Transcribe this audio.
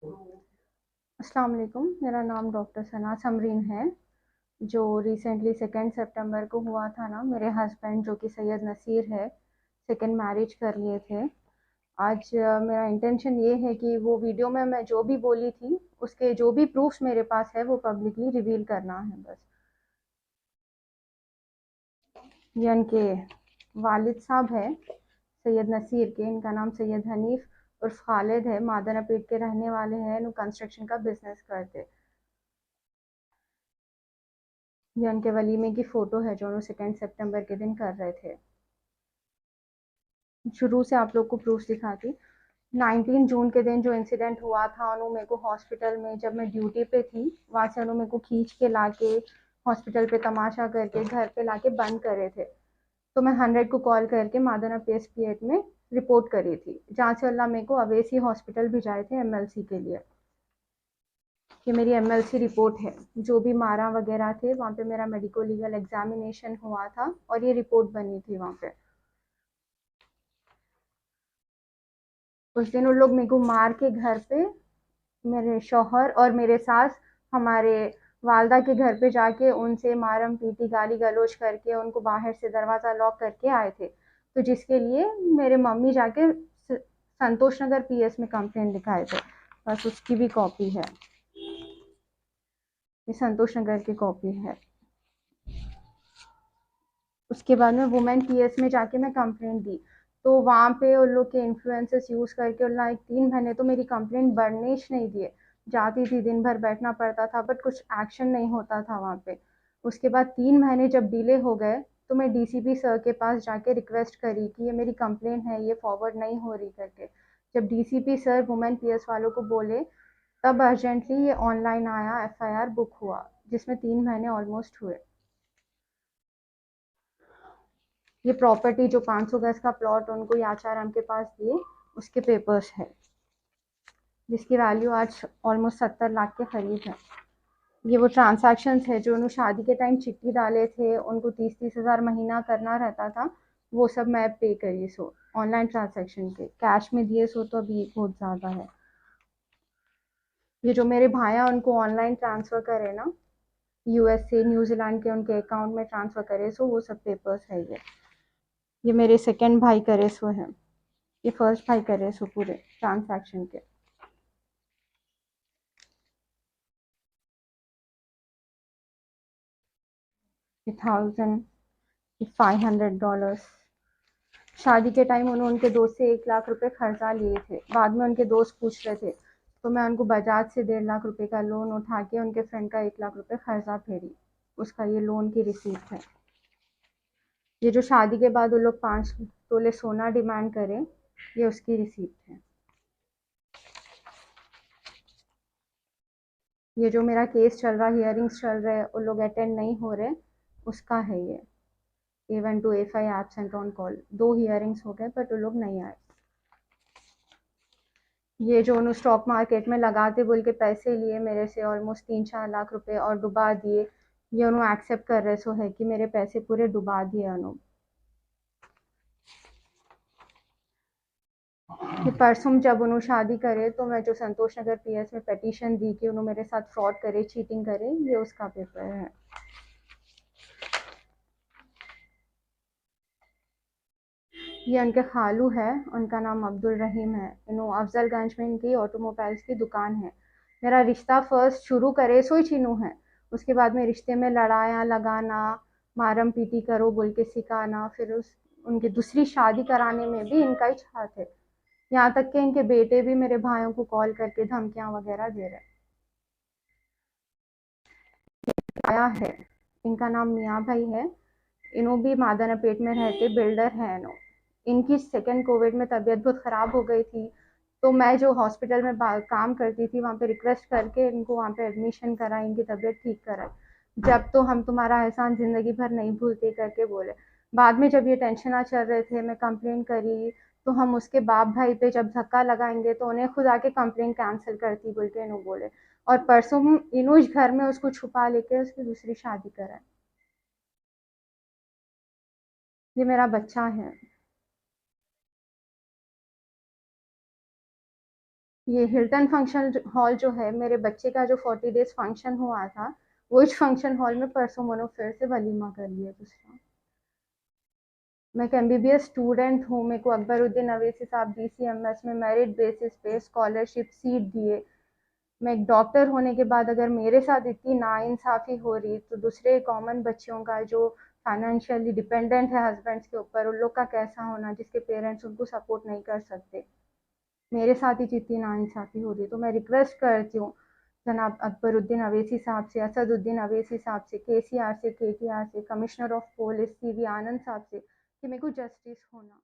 अस्सलाम वालेकुम। मेरा नाम डॉक्टर सना समरीन है। जो रिसेंटली 2 सितंबर को हुआ था ना, मेरे हस्बैंड जो कि सैयद नसीर है, सेकंड मैरिज कर लिए थे। आज मेरा इंटेंशन ये है कि वो वीडियो में मैं जो भी बोली थी उसके जो भी प्रूफ्स मेरे पास है वो पब्लिकली रिवील करना है बस। ये इनके वालिद साहब है सैयद नसीर के। इनका नाम सैयद हनीफ उर्फ खालिद है। मादना पेट के रहने वाले हैं। नु कंस्ट्रक्शन का बिजनेस करते। ये उनके वलीमे की फ़ोटो है जो 2 सितंबर के दिन कर रहे थे। शुरू से आप लोग को प्रूफ दिखाती। 19 जून के दिन जो इंसिडेंट हुआ था, उन्होंने मेरे को हॉस्पिटल में, जब मैं ड्यूटी पे थी, वहाँ से उन्होंने मेरे को खींच के लाके हॉस्पिटल पे तमाशा करके घर पे लाके बंद करे थे। तो मैं 100 को कॉल करके मादना PSP8 में रिपोर्ट करी थी, जहाँ से अल्लाह मेरे को अवेसी हॉस्पिटल भिजाए थे MLC के लिए। ये मेरी MLC रिपोर्ट है। जो भी मारा वगैरह थे वहाँ पे मेरा मेडिको लीगल एग्जामिनेशन हुआ था और ये रिपोर्ट बनी थी वहाँ पे। उस दिन उन लोग मेरे को मार के घर पे, मेरे शौहर और मेरे सास हमारे वालदा के घर पे जाके उनसे मारम पीटी गाली गलौज करके उनको बाहर से दरवाज़ा लॉक करके आए थे। तो जिसके लिए मेरे मम्मी जाके संतोष नगर PS में कंप्लेंट लिखाए थे। बस उसकी भी कॉपी है। ये संतोष नगर की कॉपी है। उसके बाद में वुमेन PS में जाके मैं कंप्लेंट दी। तो वहाँ पे उन लोग के इन्फ्लुएंसेस यूज़ करके उन्होंने 3 महीने तो मेरी कंप्लेंट बढ़ने ही नहीं दिए। जाती थी, दिन भर बैठना पड़ता था, बट कुछ एक्शन नहीं होता था वहाँ पे। उसके बाद 3 महीने जब डिले हो गए तो मैं DCP सर के पास जाके रिक्वेस्ट करी कि ये मेरी कंप्लेंट है, ये फॉरवर्ड नहीं हो रही करके। जब DCP सर वुमेन PS वालों को बोले, तब अर्जेंटली ये ऑनलाइन आया, FIR बुक हुआ, जिसमें 3 महीने ऑलमोस्ट हुए। ये प्रॉपर्टी जो 500 गज का प्लॉट उनको याचाराम के पास दिए, उसके पेपर्स है, जिसकी वैल्यू आज ऑलमोस्ट 70 लाख के करीब है। ये वो ट्रांसैक्शंस है जो उन्होंने शादी के टाइम चिट्ठी डाले थे, उनको 30-30 हज़ार महीना करना रहता था, वो सब मैं पे करी। सो ऑनलाइन ट्रांसैक्शन के कैश में दिए सो तो अभी बहुत ज़्यादा है। ये जो मेरे भाया उनको ऑनलाइन ट्रांसफ़र करे ना, US से न्यूजीलैंड के उनके अकाउंट में ट्रांसफ़र करे, सो वो सब पेपर्स है। ये मेरे सेकंड भाई करे सो है। ये फर्स्ट भाई करे सो पूरे ट्रांसैक्शन के। 1500 डॉलर्स। शादी के टाइम उन्होंने उनके दोस्त से 1 लाख रुपए कर्जा लिए थे। बाद में उनके दोस्त पूछ रहे थे तो मैं उनको बजाज से 1.5 लाख रुपए का लोन उठा के उनके फ्रेंड का 1 लाख रुपए कर्जा फेरी। उसका ये लोन की रिसीप्ट है। ये जो शादी के बाद वो लोग 5 तोले सोना डिमांड करें, ये उसकी रिसीप्ट है। ये जो मेरा केस चल रहा, हियरिंग्स चल रहे, वो लोग अटेंड नहीं हो रहे, उसका है ये। A1 to A5 absent on call. 2 hearings हो गए बट वो लोग नहीं आए। ये जो उन्होंने स्टॉक मार्केट में लगाते बोल के पैसे लिए मेरे से ऑलमोस्ट 3-4 लाख रुपए और डुबा दिए, ये उन्होंने एक्सेप्ट कर रहे सो है कि मेरे पैसे पूरे डुबा दिए उन्होंने। कि परसों जब उन्होंने शादी करे तो मैं जो संतोष नगर PS में पिटीशन दी कि उन्होंने मेरे साथ फ्रॉड करे, चीटिंग करे, ये उसका पेपर है। ये उनके खालू है, उनका नाम अब्दुल रहीम है। इन्हों अफजलगंज में इनकी ऑटोमोबाइल्स की दुकान है। मेरा रिश्ता फर्स्ट शुरू करे सो ही चीनू है। उसके बाद में रिश्ते में लड़ाया लगाना, मारम पीटी करो बोल के सिखाना, फिर उस उनकी दूसरी शादी कराने में भी इनका ही हाथ है। यहाँ तक कि इनके बेटे भी मेरे भाइयों को कॉल करके धमकियां वगैरह दे रहे। आया है, इनका नाम मियाँ भाई है। इन्हों भी मादना पेट में रहते बिल्डर हैं इन्हों। इनकी सेकेंड कोविड में तबीयत बहुत ख़राब हो गई थी, तो मैं जो हॉस्पिटल में काम करती थी वहाँ पे रिक्वेस्ट करके इनको वहाँ पे एडमिशन करा, इनकी तबीयत ठीक कराई। जब तो हम तुम्हारा एहसान ज़िंदगी भर नहीं भूलते करके बोले। बाद में जब ये टेंशन चल रहे थे, मैं कंप्लेन करी, तो हम उसके बाप भाई पे जब धक्का लगाएंगे तो उन्हें खुद आके कंप्लेन कैंसिल करती बोल के इन्हों बोले। और परसों इन्हों इस घर में उसको छुपा लेके उसकी दूसरी शादी करा। ये मेरा बच्चा है। ये हिल्टन फंक्शन हॉल जो है, मेरे बच्चे का जो 40 डेज फंक्शन हुआ था, वो इस फंक्शन हॉल में परसों मनो फिर से वलीमा कर लिया दूसरा। मैं एक MBBS स्टूडेंट हूँ, मेरे को अकबरुद्दीन अवैसी साहब DCMS में मेरिट बेसिस पे स्कॉलरशिप सीट दिए। मैं एक डॉक्टर होने के बाद अगर मेरे साथ इतनी नाइंसाफ़ी हो रही, तो दूसरे कॉमन बच्चों का जो फाइनेंशियली डिपेंडेंट है हस्बैंड्स के ऊपर, उन लोग का कैसा होना, जिसके पेरेंट्स उनको सपोर्ट नहीं कर सकते। मेरे साथ ही जितनी नाइंसाफ़ी हो रही, तो मैं रिक्वेस्ट करती हूँ जनाब अकबरुद्दीन अवैसी साहब से, असदुद्दीन अवैसी साहब से, KCR से, KTR से, कमिश्नर ऑफ पुलिस CV आनंद साहब से, कि मेरे को जस्टिस होना।